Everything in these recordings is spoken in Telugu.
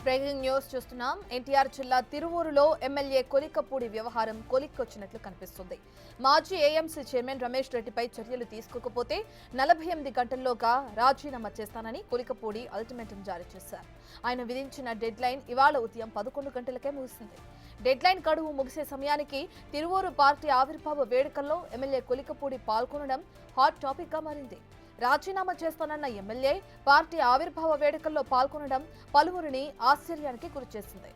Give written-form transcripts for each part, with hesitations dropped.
బ్రేకింగ్ న్యూస్ చూస్తున్నాం. ఎన్టీఆర్ జిల్లా తిరువూరులో ఎమ్మెల్యే కొలికపూడి వ్యవహారం కొలిక్కొచ్చినట్లు కనిపిస్తుంది. మాజీ ఏఎంసీ చైర్మన్ రమేష్ రెడ్డిపై చర్యలు తీసుకోకపోతే 48 గంటల్లోగా రాజీనామా చేస్తానని కొలికపూడి అల్టిమేటం జారీ చేశారు. ఆయన విధించిన డెడ్ లైన్ ఇవాళ ఉదయం 11 గంటలకే ముగిసింది. డెడ్ లైన్ గడువు ముగిసే సమయానికి తిరువూరు పార్టీ ఆవిర్భావ వేడుకల్లో ఎమ్మెల్యే కొలికపూడి పాల్గొనడం హాట్ టాపిక్ గా మారింది. రాజీనామా చేస్తానన్న ఎమ్మెల్యే పార్టీ ఆవిర్భావ వేడుకల్లో పాల్గొనడం పలువురిని ఆశ్చర్యానికి గురిచేసింది.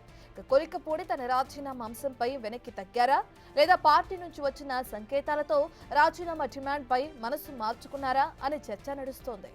కొలికపూడి తన రాజీనామా అంశంపై వెనక్కి తగ్గారా లేదా పార్టీ నుంచి వచ్చిన సంకేతాలతో రాజీనామా డిమాండ్పై మనసు మార్చుకున్నారా అనే చర్చ నడుస్తోంది.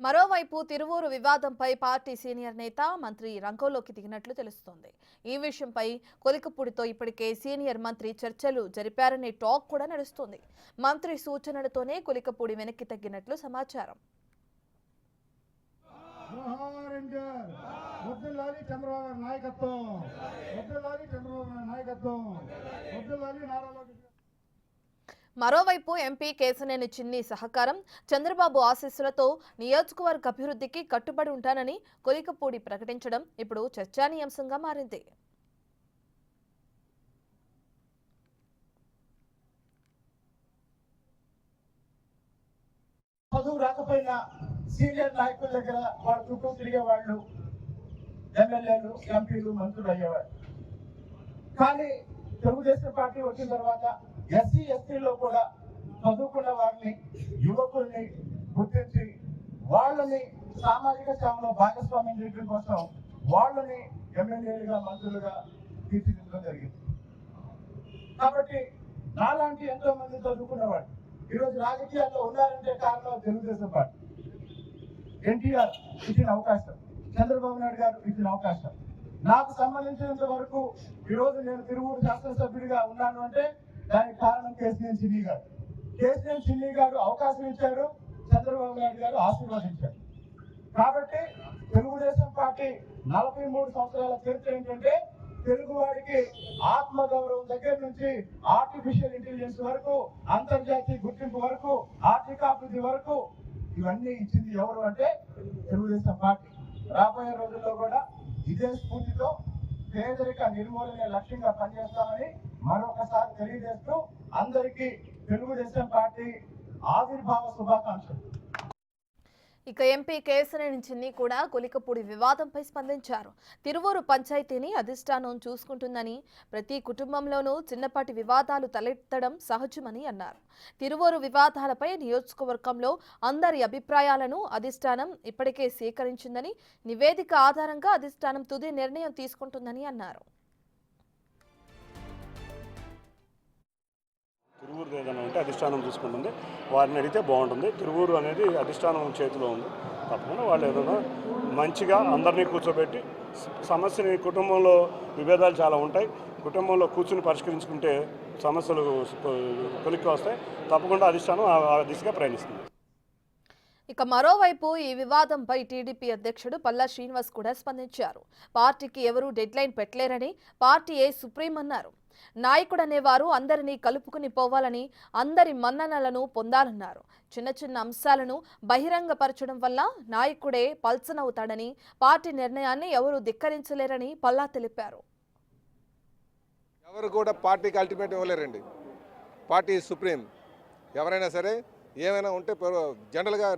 మరోవైపు తిరువూరు వివాదంపై పార్టీ సీనియర్ నేత మంత్రి రంగంలోకి దిగినట్లు తెలుస్తోంది. ఈ విషయంపై కొలికపూడితో ఇప్పటికే సీనియర్ మంత్రి చర్చలు జరిపారనే టాక్ కూడా నడుస్తోంది. మంత్రి సూచనలతోనే కొలికపూడి వెనక్కి తగ్గినట్లు సమాచారం. మరోవైపు ఎంపీ కేశినేని చిన్ని సహకారం, చంద్రబాబు ఆశీస్సులతో నియోజకవర్గ అభివృద్ధికి కట్టుబడి ఉంటానని కొలికపూడి ప్రకటించడం ఇప్పుడు చర్చానీయాంశంగా మారింది. చదువు రాకపోయినా సీనియర్ నాయకుల దగ్గర వాళ్ళ చుట్టూ తిరిగే వాళ్ళు ఎమ్మెల్యేలు, ఎంపీలు, మంత్రులు అయ్యేవాళ్ళు. కానీ తెలుగుదేశం పార్టీ వచ్చిన తర్వాత ఎస్సీ ఎస్టీలో కూడా చదువుకున్న వారిని, యువకుల్ని గుర్తించి వాళ్ళని సామాజిక సేవలో భాగస్వామ్యం చేయడం కోసం వాళ్ళని ఎమ్మెల్యేలుగా, మంత్రులుగా తీర్చిదిద్దడం జరిగింది. కాబట్టి నాలాంటి ఎంతో మంది చదువుకున్నవాళ్ళు ఈరోజు రాజకీయాల్లో ఉన్నారంటే కారణం తెలుగుదేశం పార్టీ. ఎన్టీఆర్ ఇచ్చిన అవకాశం, చంద్రబాబు నాయుడు గారు ఇచ్చిన అవకాశం. నాకు సంబంధించినంత వరకు ఈరోజు నేను తిరువూరు శాసనసభ్యుడిగా ఉన్నాను అంటే దానికి కారణం కేశినేని చిన్ని గారు. కేశినేని చిన్ని గారు అవకాశం ఇచ్చారు, చంద్రబాబు నాయుడు గారు ఆశీర్వదించారు. కాబట్టి తెలుగుదేశం పార్టీ 43 సంవత్సరాల చరిత్ర ఏంటంటే తెలుగువాడికి ఆత్మగౌరవం దగ్గర నుంచి ఆర్టిఫిషియల్ ఇంటెలిజెన్స్ వరకు, అంతర్జాతీయ గుర్తింపు వరకు, ఆర్థికాభివృద్ధి వరకు ఇవన్నీ ఇచ్చింది ఎవరు అంటే తెలుగుదేశం పార్టీ. రాబోయే రోజుల్లో కూడా ఇదే స్ఫూర్తితో పేదరిక నిర్మూలనే లక్ష్యంగా పనిచేస్తామని మరొకసారి తెలియజేస్తూ అందరికీ తెలుగుదేశం పార్టీ ఆవిర్భావ శుభాకాంక్షలు. ఇక ఎంపీ కేశినేని చిన్ని కూడా కొలికపూడి వివాదంపై స్పందించారు. తిరువూరు పంచాయతీని అధిష్టానం చూసుకుంటుందని, ప్రతి కుటుంబంలోనూ చిన్నపాటి వివాదాలు తలెత్తడం సహజమని అన్నారు. తిరువూరు వివాదాలపై నియోజకవర్గంలో అందరి అభిప్రాయాలను అధిష్టానం ఇప్పటికే సేకరించిందని, నివేదిక ఆధారంగా అధిష్టానం తుది నిర్ణయం తీసుకుంటుందని అన్నారు. తిరువూరు ఏదైనా ఉంటే అధిష్టానం చూసుకుంటుంది, వారిని అడిగితే బాగుంటుంది. తిరువూరు అనేది అధిష్టానం చేతిలో ఉంది. తప్పకుండా వాళ్ళు ఏదైనా మంచిగా అందరినీ కూర్చోబెట్టి సమస్యని, కుటుంబంలో విభేదాలు చాలా ఉంటాయి, కుటుంబంలో కూర్చుని పరిష్కరించుకుంటే సమస్యలు కొలిక్కి వస్తాయి. తప్పకుండా అధిష్టానం ఆ దిశగా ప్రయాణిస్తుంది. ఇక మరోవైపు ఈ వివాదంపై టీడీపీ అధ్యక్షుడు పల్లా శ్రీనివాస్ కూడా స్పందించారు. పార్టీకి ఎవరూ డెడ్ లైన్ పెట్టలేరని, పార్టీయే సుప్రీం అన్నారు. నాయకుడు అనేవారు అందరినీ కలుపుకుని పోవాలని, అందరి మన్ననలను పొందాలన్నారు. చిన్న చిన్న అంశాలను బహిరంగపరచడం వల్ల నాయకుడే పల్చనవుతాడని, పార్టీ నిర్ణయాన్ని ఎవరూ ధిక్కరించలేరని పల్లా తెలిపారు. ఎవరు కూడా పార్టీకి అల్టిమేట్ ఇవ్వలేరండి. Party supreme. ఎవరైనా సరే ఏమైనా ఉంటే జనరల్గా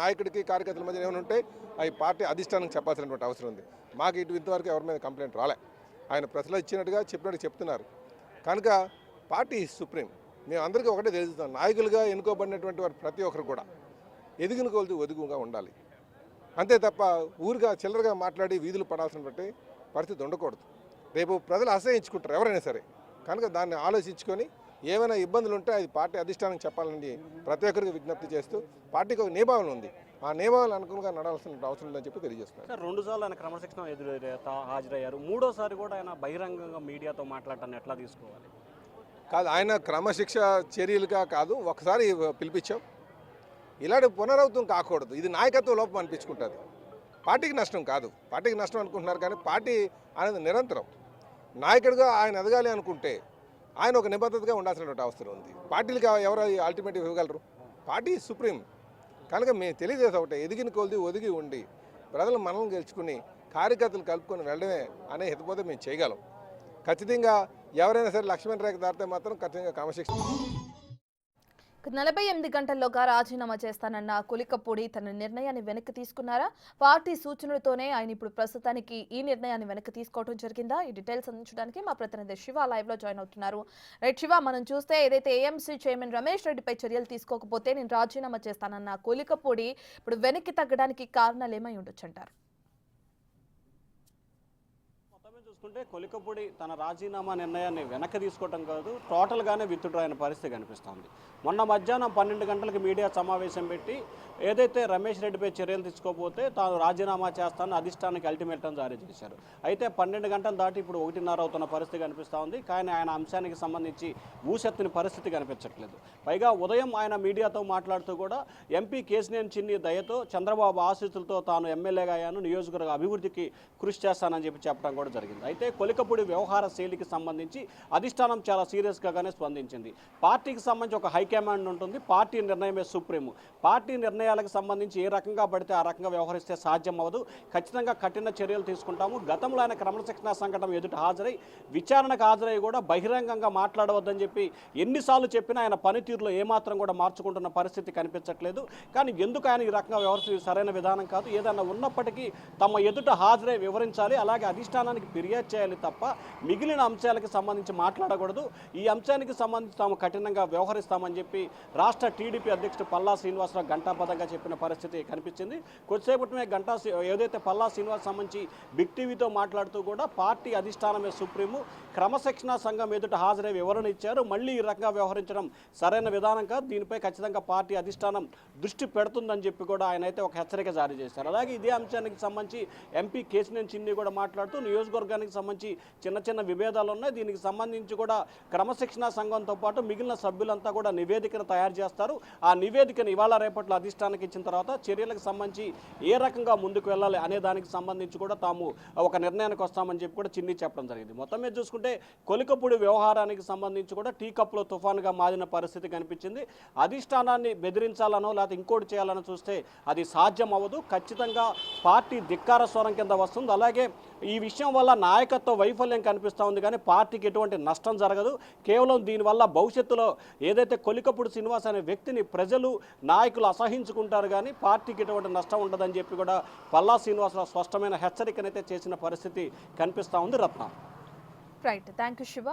నాయకుడికి కార్యకర్తల మధ్య ఏమైనా ఉంటే అవి పార్టీ అధిష్టానానికి చెప్పాల్సినటువంటి అవసరం ఉంది. మాకు ఇంతవరకు ఎవరి మీద కంప్లైంట్ రాలే. ఆయన ప్రజలు ఇచ్చినట్టుగా చెప్పినట్టు చెప్తున్నారు. కనుక పార్టీ సుప్రీం. మేము అందరికీ ఒకటే తెలుస్తాం, నాయకులుగా ఎన్నుకోబడినటువంటి వారు ప్రతి ఒక్కరు కూడా ఎదిగిన కొలది ఒదుగుగా ఉండాలి. అంతే తప్ప ఊరుగా చిల్లరగా మాట్లాడి వీధులు పడాల్సినటువంటి పరిస్థితి ఉండకూడదు. రేపు ప్రజలు అసహించుకుంటారు ఎవరైనా సరే. కనుక దాన్ని ఆలోచించుకొని ఏమైనా ఇబ్బందులు ఉంటే అది పార్టీ అధిష్టానం చెప్పాలని ప్రతి ఒక్కరికి విజ్ఞప్తి చేస్తూ, పార్టీకి ఒక నియమావళి ఉంది, ఆ నియమావళి అనుగుణంగా నడాల్సిన అవసరం ఉందని చెప్పి తెలియజేస్తున్నారు. 2 సార్లు ఆయన క్రమశిక్షణ హాజరయ్యారు. 3వ సారి కూడా ఆయన బహిరంగంగా మీడియాతో మాట్లాడటాన్ని ఎట్లా తీసుకోవాలి? కాదు, ఆయన క్రమశిక్ష చర్యలుగా కాదు, ఒకసారి పిలిపించాం. ఇలాంటి పునరావృతం కాకూడదు. ఇది నాయకత్వ లోపం అనిపించుకుంటుంది. పార్టీకి నష్టం కాదు, పార్టీకి నష్టం అనుకుంటున్నారు. కానీ పార్టీ అనేది నిరంతరం నాయకుడిగా ఆయన ఎదగాలి అనుకుంటే ఆయన ఒక నిబద్ధతగా ఉండాల్సినటువంటి అవసరం ఉంది. పార్టీలకు ఎవరు అల్టిమేటివ్ ఇవ్వగలరు? పార్టీ సుప్రీం కనుక మేము తెలియజేసే ఒకటే, ఎదిగిన కొలిది ఒదిగి ఉండి ప్రజలు మనల్ని గెలుచుకుని కార్యకర్తలు కలుపుకొని వెళ్ళడమే అనే హితపోతే మేము చేయగలం. ఖచ్చితంగా ఎవరైనా సరే లక్ష్మణ్ రేఖ దాటితే మాత్రం ఖచ్చితంగా క్రమశిక్షణ. 48 గంటల్లోగా రాజీనామా చేస్తానన్న కొలికపూడి తన నిర్ణయాన్ని వెనక్కి తీసుకున్నారా? పార్టీ సూచనలతోనే ఆయన ఇప్పుడు ప్రస్తుతానికి ఈ నిర్ణయాన్ని వెనక్కి తీసుకోవడం జరిగిందా? ఈ డీటెయిల్స్ అందించడానికి మా ప్రతినిధి శివ లైవ్ లో జాయిన్ అవుతున్నారు. రైట్ శివ, మనం చూస్తే ఏదైతే ఏఎంసీ చైర్మన్ రమేష్ రెడ్డిపై చర్యలు తీసుకోకపోతే నేను రాజీనామా చేస్తానన్న కొలికపూడి ఇప్పుడు వెనక్కి తగ్గడానికి కారణాలు ఏమై ఉండొచ్చు అంటారు? చూసుకుంటే కొలికపూడి తన రాజీనామా నిర్ణయాన్ని వెనక్కి తీసుకోవటం కాదు, టోటల్గానే విత్డ్రా అయిన పరిస్థితి కనిపిస్తోంది. మొన్న మధ్యాహ్నం 12 గంటలకు మీడియా సమావేశం పెట్టి ఏదైతే రమేష్ రెడ్డిపై చర్యలు తీసుకోకపోతే తాను రాజీనామా చేస్తానని అధిష్టానానికి అల్టిమేటం జారీ చేశారు. అయితే 12 గంటలు దాటి ఇప్పుడు 1:30 అవుతున్న పరిస్థితి కనిపిస్తూ ఉంది. కానీ ఆయన అంశానికి సంబంధించి ఊసెత్తిన పరిస్థితి కనిపించట్లేదు. పైగా ఉదయం ఆయన మీడియాతో మాట్లాడుతూ కూడా ఎంపీ కేశినేని చిన్ని దయతో చంద్రబాబు ఆశీస్సులతో తాను ఎమ్మెల్యేగా అయ్యాను, నియోజకవర్గ అభివృద్ధికి కృషి చేస్తానని చెప్పడం కూడా జరిగింది. అయితే కొలికపూడి వ్యవహార శైలికి సంబంధించి అధిష్టానం చాలా సీరియస్గానే స్పందించింది. పార్టీకి సంబంధించి ఒక హైకమాండ్ ఉంటుంది, పార్టీ నిర్ణయమే సుప్రీం. పార్టీ నిర్ణయాలకు సంబంధించి ఏ రకంగా పడితే ఆ రకంగా వ్యవహరిస్తే సాధ్యం అవ్వదు, ఖచ్చితంగా కఠిన చర్యలు తీసుకుంటాము. గతంలో ఆయన క్రమశిక్షణ సంఘటన ఎదుట హాజరై విచారణకు హాజరై కూడా బహిరంగంగా మాట్లాడవద్దని చెప్పి ఎన్నిసార్లు చెప్పినా ఆయన పనితీరులో ఏమాత్రం కూడా మార్చుకుంటున్న పరిస్థితి కనిపించట్లేదు. కానీ ఎందుకు ఆయన ఈ రకంగా వ్యవహరిస్తే సరైన విధానం కాదు. ఏదైనా ఉన్నప్పటికీ తమ ఎదుట హాజరై వివరించాలి, అలాగే అధిష్టానానికి ఫిర్యాదు చేయాలి తప్ప మిగిలిన అంశాలకు సంబంధించి మాట్లాడకూడదు. ఈ అంశానికి సంబంధించి తాము కఠినంగా వ్యవహరిస్తామని చెప్పి రాష్ట్ర టీడీపీ అధ్యక్షుడు పల్లా శ్రీనివాసరావు ఘంటాపథంగా చెప్పిన పరిస్థితి కనిపించింది. కొద్దిసేపటిమే ఏదైతే పల్లా శ్రీనివాస్ సంబంధించి బిగ్ టీవీతో మాట్లాడుతూ కూడా పార్టీ అధిష్టానమే సుప్రీము, క్రమశిక్షణ సంఘం ఎదుట హాజరై వివరణ ఇచ్చారు, మళ్ళీ ఈ రకంగా వ్యవహరించడం సరైన విధానం కాదు, దీనిపై ఖచ్చితంగా పార్టీ అధిష్టానం దృష్టి పెడుతుందని చెప్పి కూడా ఆయన అయితే ఒక హెచ్చరిక జారీ చేశారు. అలాగే ఇదే అంశానికి సంబంధించి ఎంపీ కేశినేని చిన్ని కూడా మాట్లాడుతూ నియోజకవర్గానికి సంబంధించి చిన్న చిన్న విభేదాలు ఉన్నాయి, దీనికి సంబంధించి కూడా క్రమశిక్షణ సంఘంతో పాటు మిగిలిన సభ్యులంతా కూడా నివేదికను తయారు చేస్తారు. ఆ నివేదికను ఇవాళ రేపట్లో అధిష్టానానికి ఇచ్చిన తర్వాత చర్యలకు సంబంధించి ఏ రకంగా ముందుకు వెళ్ళాలి అనే దానికి సంబంధించి కూడా తాము ఒక నిర్ణయానికి వస్తామని చెప్పి కూడా చిన్ని చెప్పడం జరిగింది. మొత్తం మీద చూసుకుంటే కొలికపూడి వ్యవహారానికి సంబంధించి కూడా టీ కప్లో తుఫానుగా మారిన పరిస్థితి కనిపించింది. అధిష్టానాన్ని బెదిరించాలనో లేకపోతే ఇంకోటి చేయాలనో చూస్తే అది సాధ్యం అవ్వదు, ఖచ్చితంగా పార్టీ ధిక్కార స్వరం కింద వస్తుంది. అలాగే ఈ విషయం వల్ల నాయకత్వ వైఫల్యం కనిపిస్తూ ఉంది, కానీ పార్టీకి ఎటువంటి నష్టం జరగదు. కేవలం దీనివల్ల భవిష్యత్తులో ఏదైతే కొలికపూడి శ్రీనివాస్ అనే వ్యక్తిని ప్రజలు నాయకులు అసహించుకుంటారు, కానీ పార్టీకి ఎటువంటి నష్టం ఉండదని చెప్పి కూడా పల్లా శ్రీనివాసరావు స్పష్టమైన హెచ్చరికనైతే చేసిన పరిస్థితి కనిపిస్తూ ఉంది. Ratna. Right, thank you Shiva.